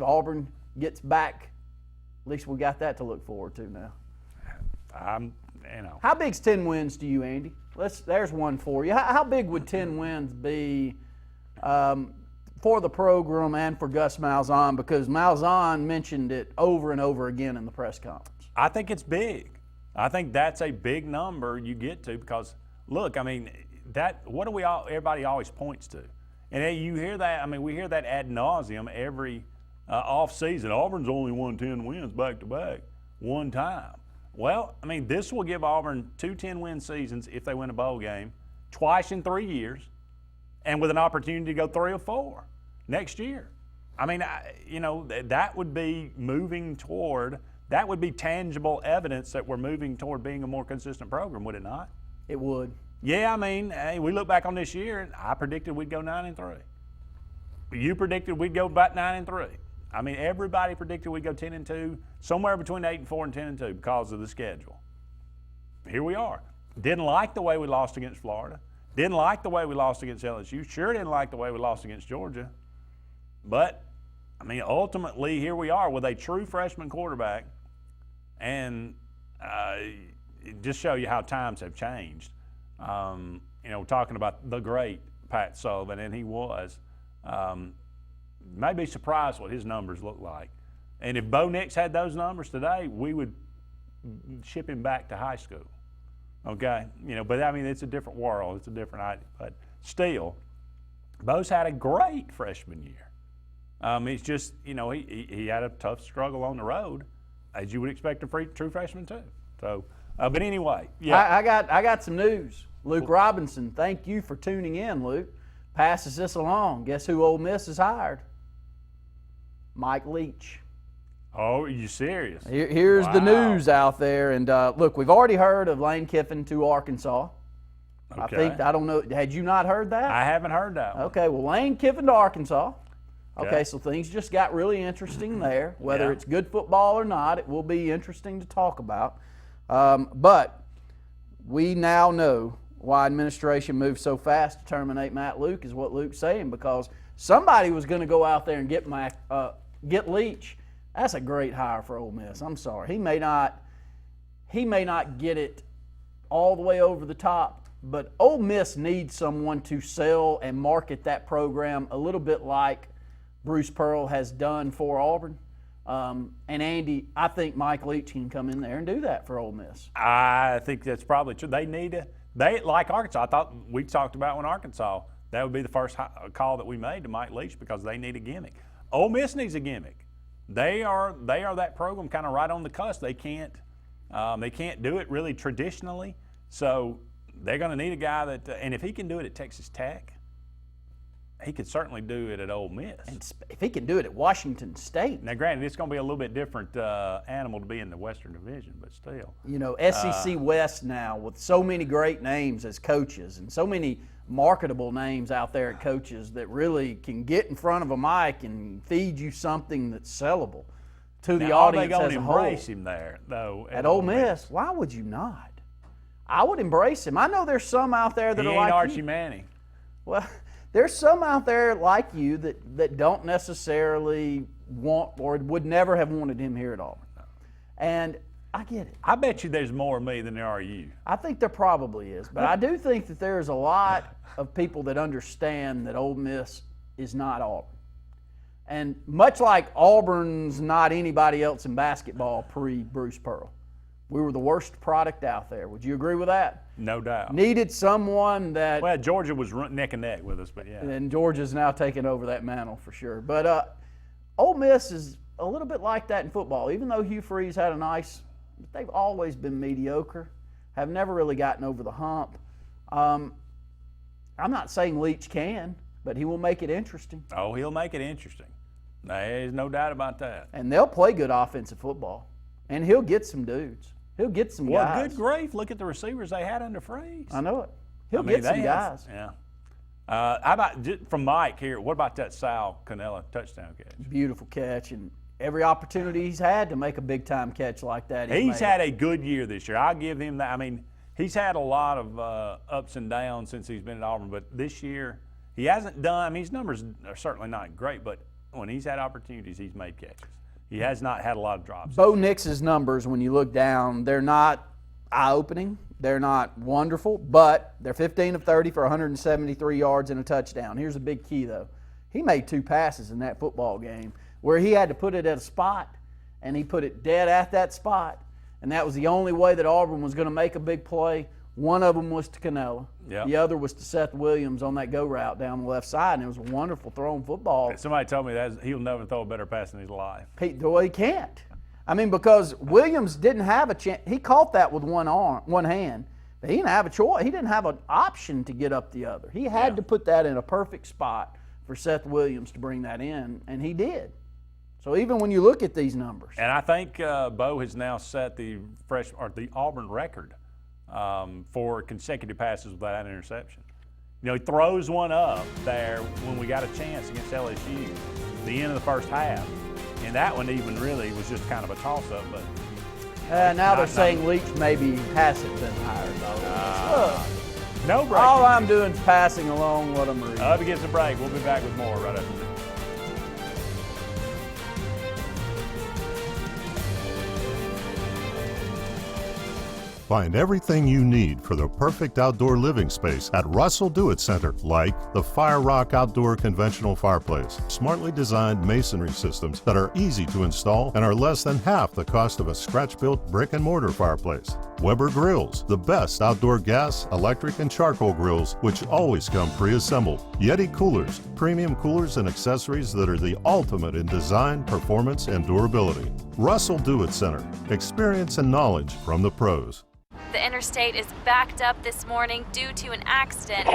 Auburn gets back. At least we got that to look forward to now. How big's 10 wins to you, Andy? There's one for you. How big would 10 wins be for the program and for Gus Malzahn? Because Malzahn mentioned it over and over again in the press conference. I think it's big. I think that's a big number you get to because, look, I mean, everybody always points to. And you hear that, I mean, we hear that ad nauseum every offseason. Auburn's only won 10 wins back-to-back one time. Well, I mean, this will give Auburn 2 10-win seasons if they win a bowl game twice in 3 years and with an opportunity to go 3 or 4 next year. I mean, that would be moving toward – that would be tangible evidence that we're moving toward being a more consistent program, would it not? It would. Yeah, I mean, we look back on this year, and I predicted we'd go 9-3. You predicted we'd go about 9-3. I mean, everybody predicted we'd go 10-2, somewhere between 8-4 and 10-2 because of the schedule. Here we are. Didn't like the way we lost against Florida. Didn't like the way we lost against LSU. Sure didn't like the way we lost against Georgia. But, I mean, ultimately, here we are with a true freshman quarterback. And just show you how times have changed. Talking about the great Pat Sullivan, and he was. May be surprised what his numbers look like. And if Bo Nix had those numbers today, we would ship him back to high school. Okay? But I mean, it's a different world. It's a different idea. But still, Bo's had a great freshman year. It's just, he had a tough struggle on the road, as you would expect a true freshman too. So, but anyway, yeah. I got some news. Luke Robinson, thank you for tuning in, Luke. Passes this along. Guess who Ole Miss has hired? Mike Leach. Oh, are you serious? Here's the news out there. And look, we've already heard of Lane Kiffin to Arkansas. Okay. I don't know, had you not heard that? I haven't heard that one. Okay, well, Lane Kiffin to Arkansas. Okay, so things just got really interesting there. Whether it's good football or not, it will be interesting to talk about. But we now know why administration moved so fast to terminate Matt Luke, is what Luke's saying, because somebody was going to go out there and get Leach. That's a great hire for Ole Miss. I'm sorry. He may not get it all the way over the top, but Ole Miss needs someone to sell and market that program a little bit like Bruce Pearl has done for Auburn. And Andy, I think Mike Leach can come in there and do that for Ole Miss. I think that's probably true. They like Arkansas. I thought we talked about when Arkansas, that would be the first call that we made to Mike Leach because they need a gimmick. Ole Miss needs a gimmick. They are that program kind of right on the cusp. They can't do it really traditionally, so they're going to need a guy that, and if he can do it at Texas Tech, he could certainly do it at Ole Miss. And if he can do it at Washington State. Now, granted, it's going to be a little bit different animal to be in the Western Division, but still. You know, SEC West now with so many great names as coaches and so many marketable names out there at coaches that really can get in front of a mic and feed you something that's sellable to the audience as a whole. Are they going to embrace him there, though? At Ole Miss? Why would you not? I would embrace him. I know there's some out there that are like Archie Manning. Well, there's some out there like you that don't necessarily want or would never have wanted him here at all. And I get it. I bet you there's more of me than there are you. I think there probably is. But I do think that there's a lot of people that understand that Ole Miss is not Auburn. And much like Auburn's not anybody else in basketball pre-Bruce Pearl. We were the worst product out there. Would you agree with that? No doubt. Needed someone that... Well, Georgia was neck and neck with us, but yeah. And Georgia's now taking over that mantle for sure. But Ole Miss is a little bit like that in football. Even though Hugh Freeze had a nice... They've always been mediocre. Have never really gotten over the hump. I'm not saying Leach can, but he will make it interesting. Oh, he'll make it interesting. There's no doubt about that. And they'll play good offensive football. And he'll get some dudes. He'll get some guys. Well, good grief. Look at the receivers they had under Freeze. I know it. He'll get some guys. Yeah. How about, from Mike here, what about that Sal Cannella touchdown catch? Beautiful catch. And every opportunity he's had to make a big-time catch like that. He's had a good year this year. I'll give him that. I mean, he's had a lot of ups and downs since he's been at Auburn, but this year he hasn't done – I mean, his numbers are certainly not great, but when he's had opportunities, he's made catches. He has not had a lot of drops. Bo Nix's numbers, when you look down, they're not eye-opening. They're not wonderful, but they're 15 of 30 for 173 yards and a touchdown. Here's a big key, though. He made 2 passes in that football game where he had to put it at a spot, and he put it dead at that spot, and that was the only way that Auburn was going to make a big play. One of them was to Cannella. Yep. The other was to Seth Williams on that go route down the left side, and it was a wonderful thrown football. Somebody told me that he'll never throw a better pass in his life. Well, he can't. I mean, because Williams didn't have a chance. He caught that with one hand, but he didn't have a choice. He didn't have an option to get up the other. He had to put that in a perfect spot for Seth Williams to bring that in, and he did. So even when you look at these numbers. And I think Bo has now set the Auburn record for consecutive passes without an interception. You know, he throws one up there when we got a chance against LSU, the end of the first half. And that one even really was just kind of a toss-up. But now they're saying Leach maybe hasn't been hired. No break. All I'm doing is passing along what I'm reading. Up against the break. We'll be back with more right after this. Find everything you need for the perfect outdoor living space at Russell Do-It Center, like the Fire Rock Outdoor Conventional Fireplace. Smartly designed masonry systems that are easy to install and are less than half the cost of a scratch-built brick and mortar fireplace. Weber Grills, the best outdoor gas, electric, and charcoal grills, which always come pre-assembled. Yeti Coolers, premium coolers and accessories that are the ultimate in design, performance, and durability. Russell Do-It Center, experience and knowledge from the pros. The interstate is backed up this morning due to an accident.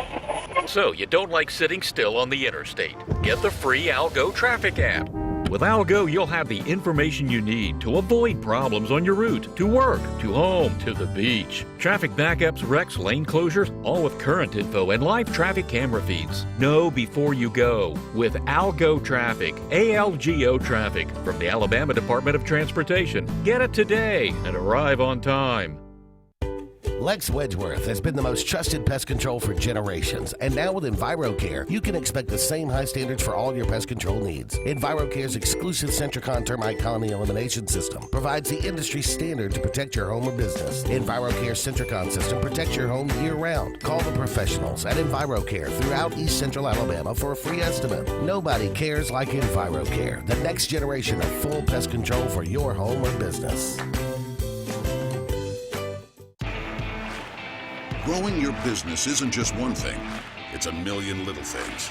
So you don't like sitting still on the interstate? Get the free Algo traffic app. With Algo, you'll have the information you need to avoid problems on your route to work, to home, to the beach. Traffic backups, wrecks, lane closures, all with current info and live traffic camera feeds. Know before you go with Algo Traffic, ALGO Traffic from the Alabama Department of Transportation. Get it today and arrive on time. Lex Wedgeworth has been the most trusted pest control for generations, and now with EnviroCare, you can expect the same high standards for all your pest control needs. EnviroCare's exclusive Centricon termite colony elimination system provides the industry standard to protect your home or business. EnviroCare's Centricon system protects your home year-round. Call the professionals at EnviroCare throughout East Central Alabama for a free estimate. Nobody cares like EnviroCare, the next generation of full pest control for your home or business. Growing your business isn't just one thing, it's a million little things.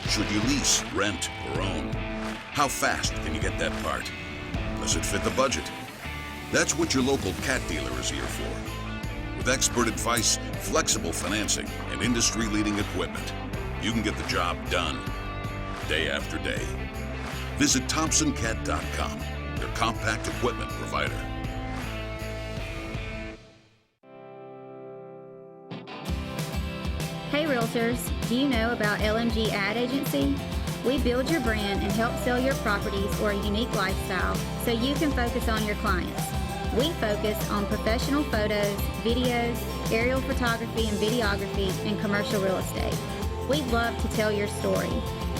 Should you lease, rent, or own? How fast can you get that part? Does it fit the budget? That's what your local cat dealer is here for. With expert advice, flexible financing, and industry-leading equipment, you can get the job done, day after day. Visit ThompsonCat.com, your compact equipment provider. Hey Realtors, do you know about LMG Ad Agency? We build your brand and help sell your properties or a unique lifestyle so you can focus on your clients. We focus on professional photos, videos, aerial photography and videography, and commercial real estate. We'd love to tell your story.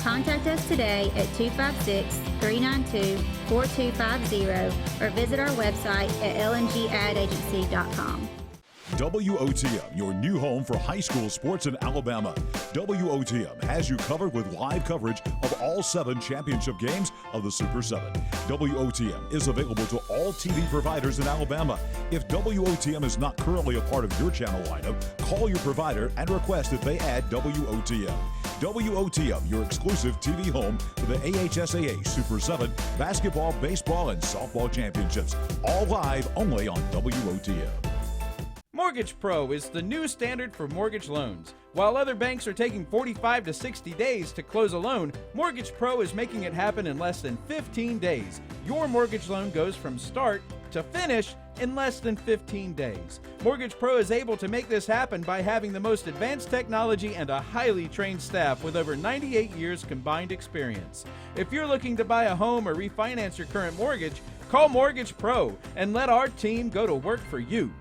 Contact us today at 256-392-4250 or visit our website at lmgadagency.com. WOTM, your new home for high school sports in Alabama. WOTM has you covered with live coverage of all 7 championship games of the Super 7. WOTM is available to all TV providers in Alabama. If WOTM is not currently a part of your channel lineup, call your provider and request that they add WOTM. WOTM, your exclusive TV home for the AHSAA Super 7 basketball, baseball, and softball championships. All live only on WOTM. Mortgage Pro is the new standard for mortgage loans. While other banks are taking 45 to 60 days to close a loan, Mortgage Pro is making it happen in less than 15 days. Your mortgage loan goes from start to finish in less than 15 days. Mortgage Pro is able to make this happen by having the most advanced technology and a highly trained staff with over 98 years combined experience. If you're looking to buy a home or refinance your current mortgage, call Mortgage Pro and let our team go to work for you.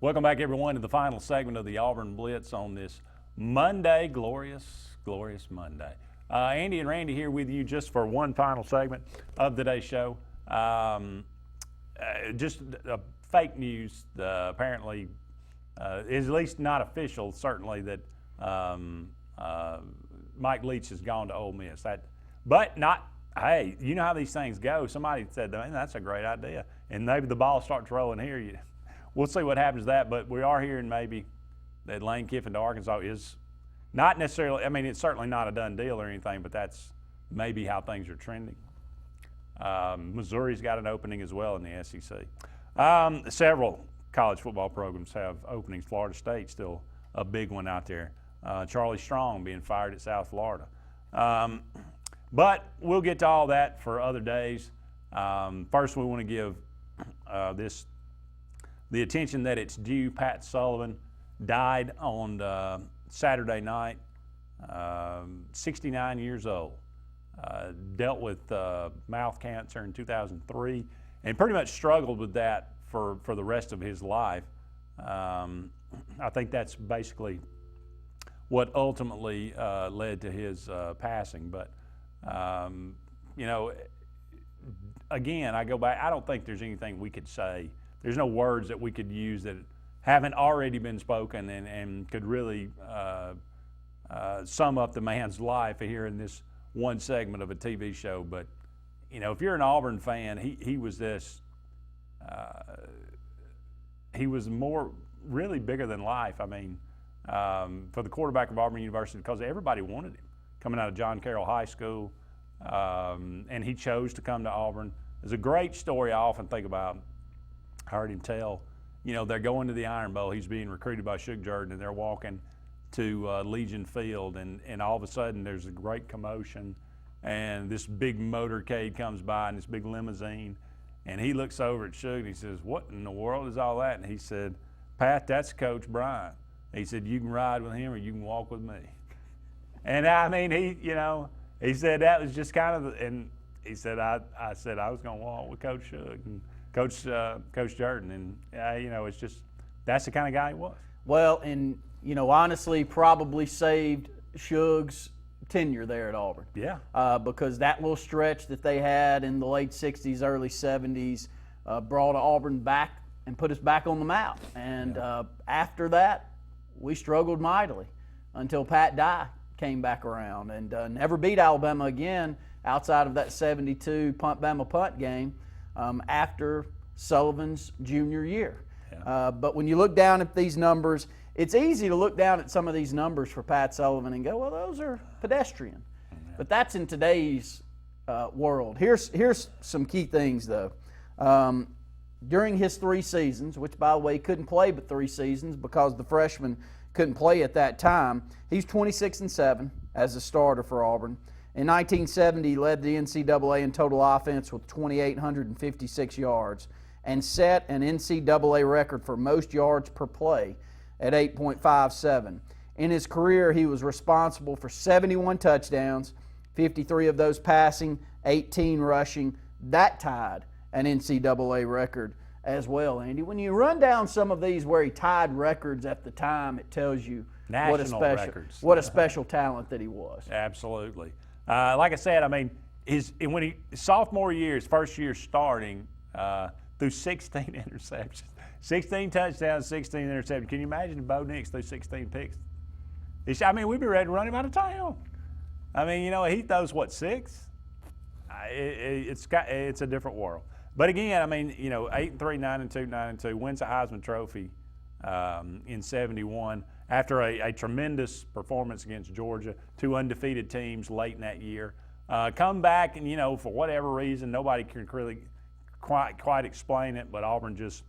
Welcome back, everyone, to the final segment of the Auburn Blitz on this Monday, glorious Monday. Andy and Randy here with you just for one final segment of today's show. Just fake news, apparently, is at least not official, certainly, that Mike Leach has gone to Ole Miss. But not, hey, you know how these things go. Somebody said, man, that's a great idea. And maybe the ball starts rolling here. We'll see what happens to that, but we are hearing maybe that Lane Kiffin to Arkansas is not necessarily, I mean, it's certainly not a done deal or anything, but that's maybe how things are trending. Missouri's got an opening as well in the SEC. Several college football programs have openings. Florida State still a big one out there. Charlie Strong being fired at South Florida. But we'll get to all that for other days. First, we want to give the attention that it's due. Pat Sullivan died on Saturday night, 69 years old. Dealt with mouth cancer in 2003 and pretty much struggled with that for the rest of his life. I think that's basically what ultimately led to his passing. But, you know, again, I go back, I don't think there's anything we could say. There's no words that we could use that haven't already been spoken and could really sum up the man's life here in this one segment of a TV show. But, you know, if you're an Auburn fan, he was this, he was more really bigger than life. I mean, for the quarterback of Auburn University because everybody wanted him coming out of John Carroll High School, and he chose to come to Auburn. It's a great story I often think about. I heard him tell, they're going to the Iron Bowl. He's being recruited by Shug Jordan, and they're walking to Legion Field, and all of a sudden there's a great commotion, and this big motorcade comes by and this big limousine, and he looks over at Shug and he says, "What in the world is all that?" And he said, "Pat, that's Coach Bryant." He said, "You can ride with him or you can walk with me." And I mean, he said that was just kind of, and he said, I said I was going to walk with Coach Shug and Coach Jordan, and it's just, that's the kind of guy he was. Well, and honestly, probably saved Shug's tenure there at Auburn. Yeah. Because that little stretch that they had in the late 60s, early 70s brought Auburn back and put us back on the map. And after that, we struggled mightily until Pat Dye came back around and never beat Alabama again outside of that 72 Bama punt game after Sullivan's junior year. Yeah. But when you look down at these numbers, it's easy to look down at some of these numbers for Pat Sullivan and go, well, those are pedestrian. Yeah. But that's in today's world. Here's some key things, though. During his 3 seasons, which, by the way, couldn't play but 3 seasons because the freshman couldn't play at that time, he's 26-7 as a starter for Auburn. In 1970, he led the NCAA in total offense with 2,856 yards and set an NCAA record for most yards per play at 8.57. In his career, he was responsible for 71 touchdowns, 53 of those passing, 18 rushing. That tied an NCAA record as well, Andy. When you run down some of these where he tied records at the time, it tells you what a special talent that he was. Absolutely. Like I said, I mean, his sophomore year, his first year starting, threw 16 interceptions, 16 touchdowns, 16 interceptions. Can you imagine if Bo Nix threw 16 picks? I mean, we'd be ready to run him out of town. I mean, he throws, 6? It's a different world. But again, I mean, 8-3, 9-2, 9-2, wins the Heisman Trophy in '71 after a tremendous performance against Georgia, 2 undefeated teams late in that year. Come back and, for whatever reason, nobody can really quite explain it, but Auburn just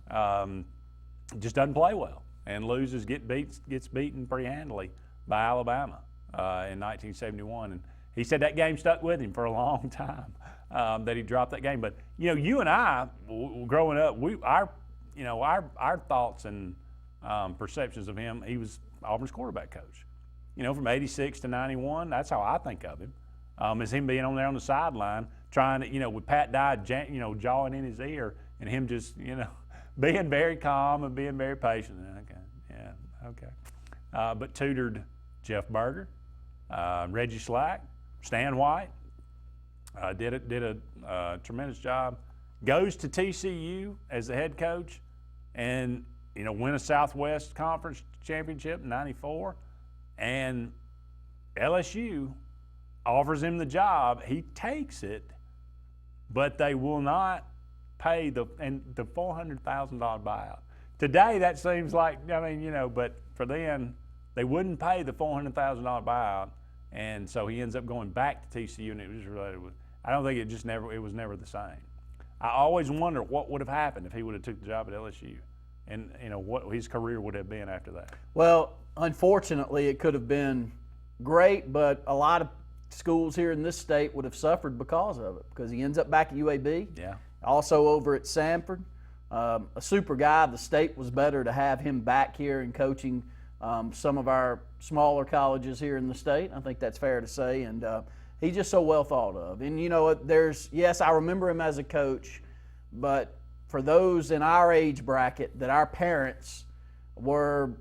doesn't play well and loses, gets beaten pretty handily by Alabama in 1971. And he said that game stuck with him for a long time, that he dropped that game. But you and I, growing up, our thoughts and perceptions of him, he was Auburn's quarterback coach. From '86 to '91, that's how I think of him. As him being on there on the sideline, trying to, with Pat Dye, jawing in his ear, and him just, being very calm and being very patient. Okay. But tutored Jeff Berger, Reggie Slack, Stan White. Did a tremendous job. Goes to TCU as the head coach, and win a Southwest Conference championship in '94, and LSU offers him the job. He takes it, but they will not pay the $400,000 buyout. Today that seems like, but for then they wouldn't pay the $400,000 buyout, and so he ends up going back to TCU, and it was related with. I don't think it was never the same. I always wonder what would have happened if he would have took the job at LSU, and what his career would have been after that. Well, unfortunately, it could have been great, but a lot of schools here in this state would have suffered because of it, because he ends up back at UAB. Yeah. Also over at Samford. A super guy. The state was better to have him back here and coaching some of our smaller colleges here in the state. I think that's fair to say. And he's just so well thought of. And, yes, I remember him as a coach, but for those in our age bracket that our parents were,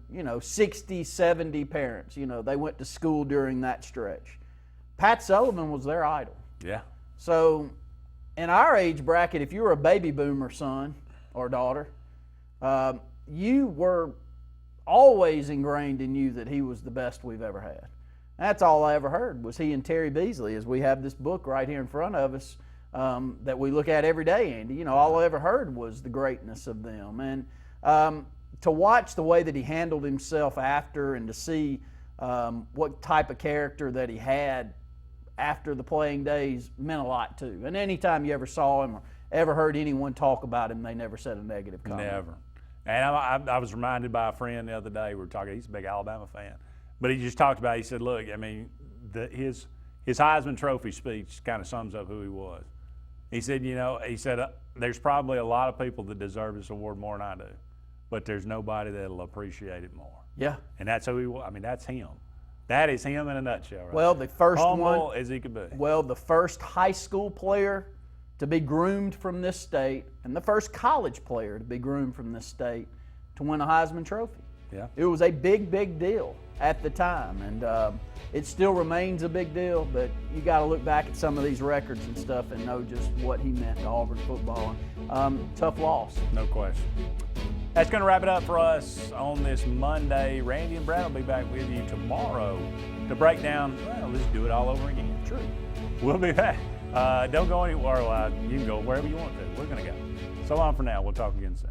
60, 70 parents, they went to school during that stretch. Pat Sullivan was their idol. Yeah. So in our age bracket, if you were a baby boomer son or daughter, you were always ingrained in you that he was the best we've ever had. That's all I ever heard was he and Terry Beasley, as we have this book right here in front of us that we look at every day, Andy. All I ever heard was the greatness of them. And to watch the way that he handled himself after, and to see what type of character that he had after the playing days meant a lot too. And anytime you ever saw him or ever heard anyone talk about him, they never said a negative comment. Never. And I was reminded by a friend the other day, we were talking, he's a big Alabama fan, but he just talked about, he said, look, I mean, his Heisman Trophy speech kind of sums up who he was. He said, there's probably a lot of people that deserve this award more than I do, but there's nobody that'll appreciate it more. Yeah. And that's who he was. I mean, that's him. That is him in a nutshell, right? Well, the first Humble one, as he could be. Well, the first high school player to be groomed from this state, and the first college player to be groomed from this state to win a Heisman Trophy. Yeah. It was a big, big deal at the time, and it still remains a big deal, but you got to look back at some of these records and stuff and know just what he meant to Auburn football. Tough loss. No question. That's going to wrap it up for us on this Monday. Randy and Brad will be back with you tomorrow to break down, well, let's do it all over again. True. We'll be back. Don't go anywhere. You can go wherever you want to. We're going to go. So long for now. We'll talk again soon.